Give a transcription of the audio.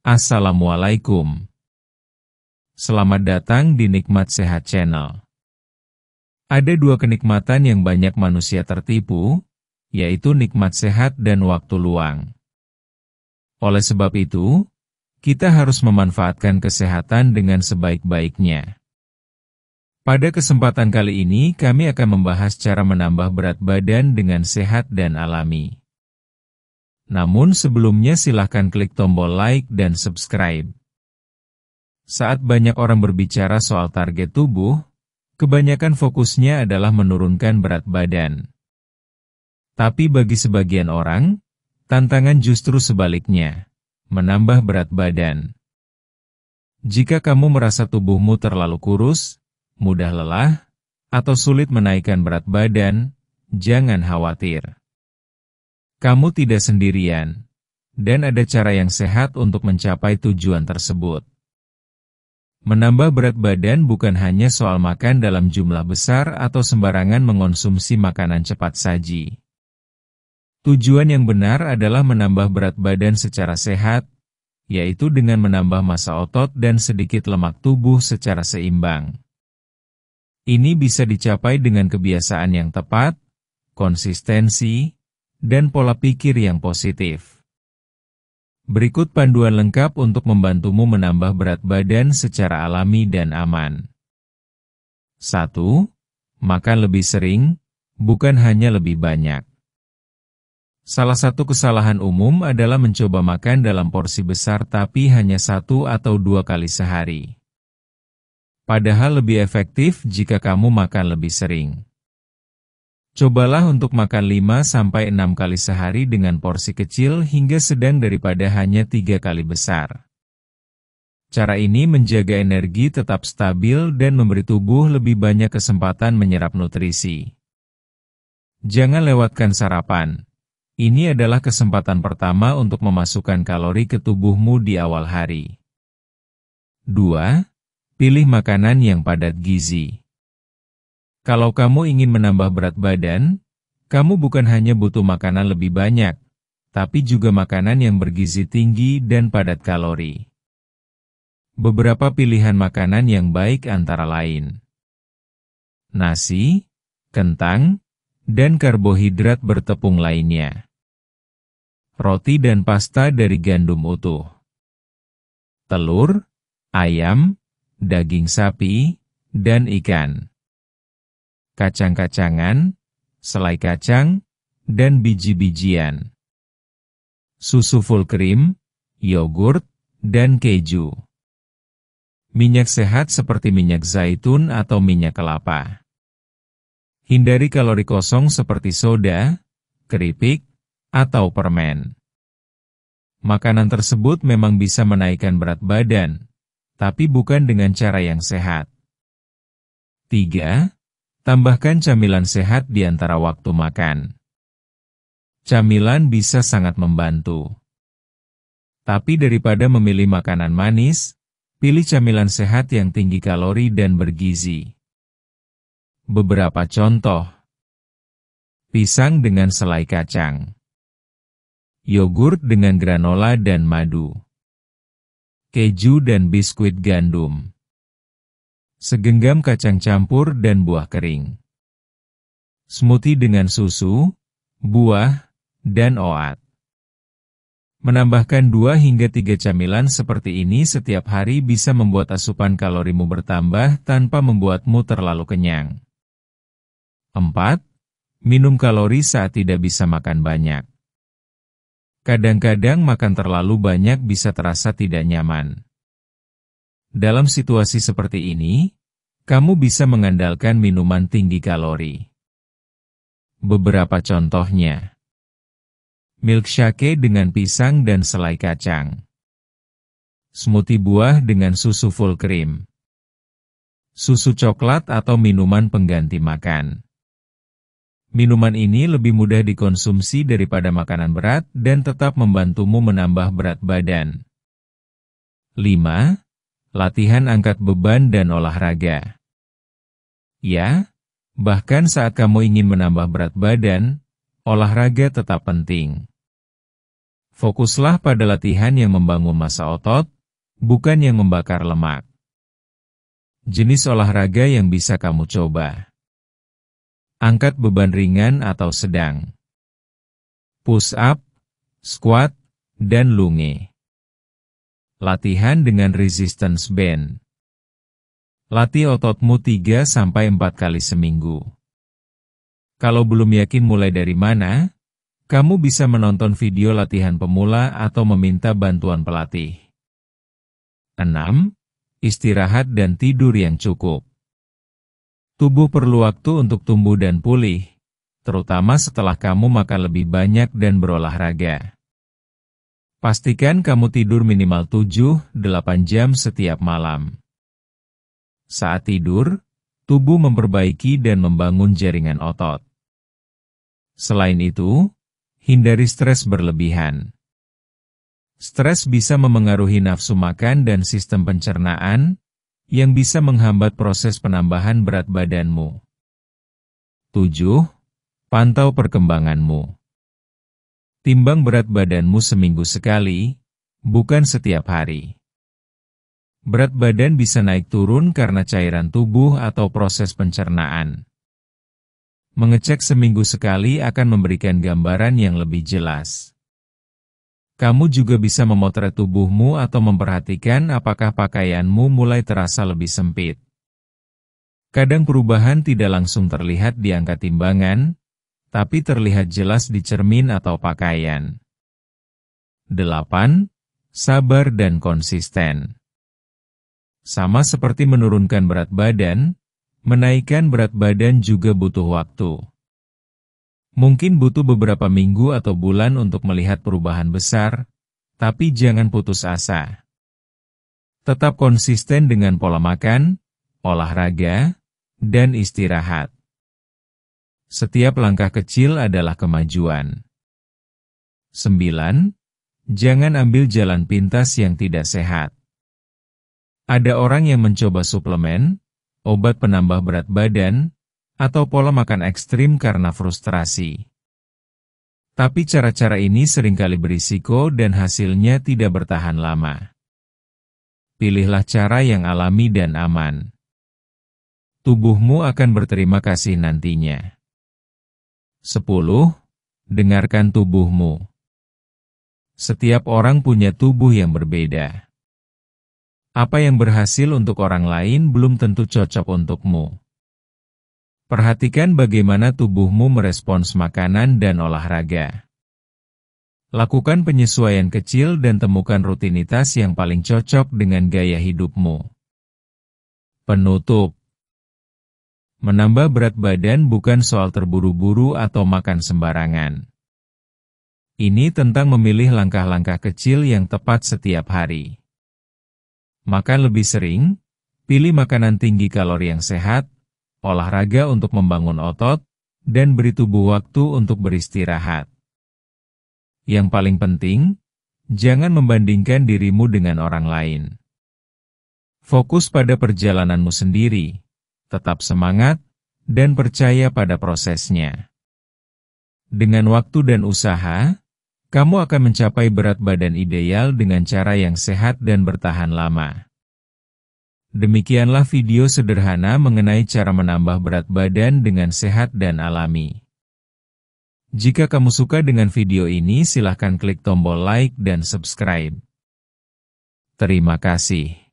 Assalamualaikum. Selamat datang di Nikmat Sehat Channel. Ada dua kenikmatan yang banyak manusia tertipu, yaitu nikmat sehat dan waktu luang. Oleh sebab itu, kita harus memanfaatkan kesehatan dengan sebaik-baiknya. Pada kesempatan kali ini, kami akan membahas cara menambah berat badan dengan sehat dan alami. Namun sebelumnya silahkan klik tombol like dan subscribe. Saat banyak orang berbicara soal target tubuh, kebanyakan fokusnya adalah menurunkan berat badan. Tapi bagi sebagian orang, tantangan justru sebaliknya, menambah berat badan. Jika kamu merasa tubuhmu terlalu kurus, mudah lelah, atau sulit menaikkan berat badan, jangan khawatir. Kamu tidak sendirian, dan ada cara yang sehat untuk mencapai tujuan tersebut. Menambah berat badan bukan hanya soal makan dalam jumlah besar atau sembarangan mengonsumsi makanan cepat saji. Tujuan yang benar adalah menambah berat badan secara sehat, yaitu dengan menambah massa otot dan sedikit lemak tubuh secara seimbang. Ini bisa dicapai dengan kebiasaan yang tepat, konsistensi, dan pola pikir yang positif. Berikut panduan lengkap untuk membantumu menambah berat badan secara alami dan aman. 1. Makan lebih sering, bukan hanya lebih banyak. Salah satu kesalahan umum adalah mencoba makan dalam porsi besar tapi hanya 1 atau 2 kali sehari. Padahal lebih efektif jika kamu makan lebih sering. Cobalah untuk makan 5-6 kali sehari dengan porsi kecil hingga sedang daripada hanya 3 kali besar. Cara ini menjaga energi tetap stabil dan memberi tubuh lebih banyak kesempatan menyerap nutrisi. Jangan lewatkan sarapan. Ini adalah kesempatan pertama untuk memasukkan kalori ke tubuhmu di awal hari. 2. Pilih makanan yang padat gizi. Kalau kamu ingin menambah berat badan, kamu bukan hanya butuh makanan lebih banyak, tapi juga makanan yang bergizi tinggi dan padat kalori. Beberapa pilihan makanan yang baik antara lain: nasi, kentang, dan karbohidrat bertepung lainnya. Roti dan pasta dari gandum utuh. Telur, ayam, daging sapi, dan ikan. Kacang-kacangan, selai kacang, dan biji-bijian. Susu full cream, yogurt, dan keju. Minyak sehat seperti minyak zaitun atau minyak kelapa. Hindari kalori kosong seperti soda, keripik, atau permen. Makanan tersebut memang bisa menaikkan berat badan, tapi bukan dengan cara yang sehat. 3. Tambahkan camilan sehat di antara waktu makan. Camilan bisa sangat membantu. Tapi daripada memilih makanan manis, pilih camilan sehat yang tinggi kalori dan bergizi. Beberapa contoh: pisang dengan selai kacang, yogurt dengan granola dan madu, keju dan biskuit gandum, segenggam kacang campur dan buah kering, smoothie dengan susu, buah, dan oat. Menambahkan 2 hingga 3 camilan seperti ini setiap hari bisa membuat asupan kalorimu bertambah tanpa membuatmu terlalu kenyang. 4. Minum kalori saat tidak bisa makan banyak. Kadang-kadang makan terlalu banyak bisa terasa tidak nyaman. Dalam situasi seperti ini, kamu bisa mengandalkan minuman tinggi kalori. Beberapa contohnya: milkshake dengan pisang dan selai kacang, smoothie buah dengan susu full cream, susu coklat atau minuman pengganti makan. Minuman ini lebih mudah dikonsumsi daripada makanan berat dan tetap membantumu menambah berat badan. 5. Latihan angkat beban dan olahraga. Ya, bahkan saat kamu ingin menambah berat badan, olahraga tetap penting. Fokuslah pada latihan yang membangun massa otot, bukan yang membakar lemak. Jenis olahraga yang bisa kamu coba. Angkat beban ringan atau sedang. Push up, squat, dan lunge. Latihan dengan resistance band. Latih ototmu 3-4 kali seminggu. Kalau belum yakin mulai dari mana, kamu bisa menonton video latihan pemula atau meminta bantuan pelatih. 6. Istirahat dan tidur yang cukup. Tubuh perlu waktu untuk tumbuh dan pulih, terutama setelah kamu makan lebih banyak dan berolahraga. Pastikan kamu tidur minimal 7-8 jam setiap malam. Saat tidur, tubuh memperbaiki dan membangun jaringan otot. Selain itu, hindari stres berlebihan. Stres bisa memengaruhi nafsu makan dan sistem pencernaan, yang bisa menghambat proses penambahan berat badanmu. 7. Pantau perkembanganmu. Timbang berat badanmu seminggu sekali, bukan setiap hari. Berat badan bisa naik turun karena cairan tubuh atau proses pencernaan. Mengecek seminggu sekali akan memberikan gambaran yang lebih jelas. Kamu juga bisa memotret tubuhmu atau memperhatikan apakah pakaianmu mulai terasa lebih sempit. Kadang perubahan tidak langsung terlihat di angka timbangan, tapi terlihat jelas di cermin atau pakaian. 8. Sabar dan konsisten. Sama seperti menurunkan berat badan, menaikkan berat badan juga butuh waktu. Mungkin butuh beberapa minggu atau bulan untuk melihat perubahan besar, tapi jangan putus asa. Tetap konsisten dengan pola makan, olahraga, dan istirahat. Setiap langkah kecil adalah kemajuan. 9. Jangan ambil jalan pintas yang tidak sehat. Ada orang yang mencoba suplemen, obat penambah berat badan, atau pola makan ekstrim karena frustrasi. Tapi cara-cara ini seringkali berisiko dan hasilnya tidak bertahan lama. Pilihlah cara yang alami dan aman. Tubuhmu akan berterima kasih nantinya. 10. Dengarkan tubuhmu. Setiap orang punya tubuh yang berbeda. Apa yang berhasil untuk orang lain belum tentu cocok untukmu. Perhatikan bagaimana tubuhmu merespons makanan dan olahraga. Lakukan penyesuaian kecil dan temukan rutinitas yang paling cocok dengan gaya hidupmu. Penutup. Menambah berat badan bukan soal terburu-buru atau makan sembarangan. Ini tentang memilih langkah-langkah kecil yang tepat setiap hari. Makan lebih sering, pilih makanan tinggi kalori yang sehat, olahraga untuk membangun otot, dan beri tubuh waktu untuk beristirahat. Yang paling penting, jangan membandingkan dirimu dengan orang lain. Fokus pada perjalananmu sendiri, tetap semangat, dan percaya pada prosesnya. Dengan waktu dan usaha, kamu akan mencapai berat badan ideal dengan cara yang sehat dan bertahan lama. Demikianlah video sederhana mengenai cara menambah berat badan dengan sehat dan alami. Jika kamu suka dengan video ini, silahkan klik tombol like dan subscribe. Terima kasih.